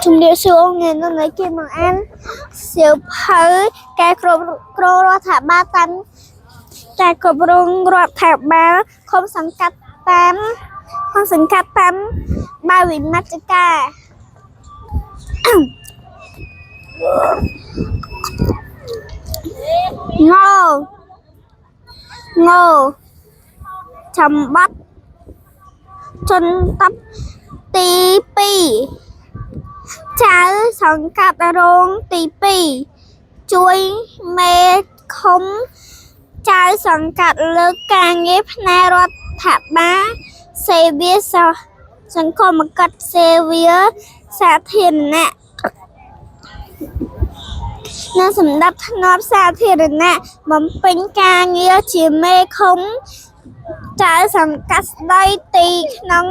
ជំរាបសួរថ្ងៃនេះនៅគេមកអានសៀវភៅការគ្រប់គ្រងរដ្ឋាភិបាលតាមការគ្រប់គ្រងរដ្ឋាភិបាលឃុំសង្កាត់តាមបែបវិមជ្ឈការងចំបត្តិជនតបទី2ចៅសង្កាត់រងទី2ជួយមេឃុំចៅសង្កាត់លើកការងារផ្នែករដ្ឋាភិបាលសេវាសង្គមគិតសេវាសាធារណៈនិងសម្ដាប់ធ្នាប់សាធារណៈបំពេញការងារជាមេឃុំចៅសង្កាត់ស្ដីទីក្នុង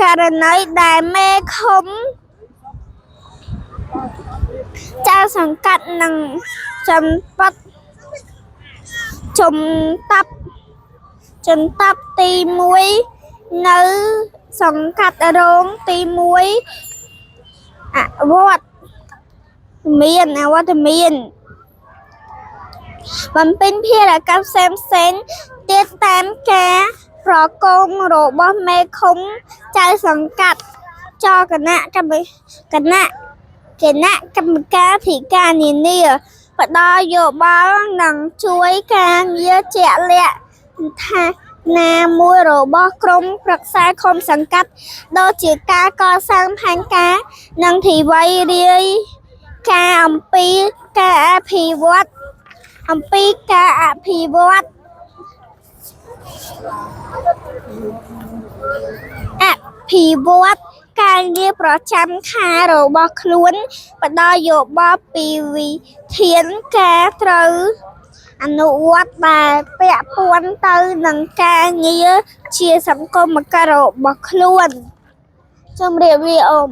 ករណីដែលមេឃុំចៅសង្កាត់នឹងចំតាប់ទី1នៅសង្កាត់រងទី1អវត្តមានបំពេញភារកិច្ចផ្សេងទៀតតាមការប្រគំរបស់មេឃុំចៅសង្កាត់ចោលគណៈកម្មការធិការនានាផ្ដល់យោបល់និងជួយការងារជាក់លាក់ថាណាមួយរបស់ក្រុមប្រឹក្សាឃុំសង្កាត់ដូចជាការកសាងផែនការនិងធីវ័យរាយការអំពីការអភិវឌ្ឍការងារប្រចាំខែរបស់ខ្លួនផ្ដល់យោបល់ពីវិធានការត្រូវអនុវត្តដែលពាក់ព័ន្ធទៅនឹងការងារជាសង្គមគិតរបស់ខ្លួនជំរាបលាអូន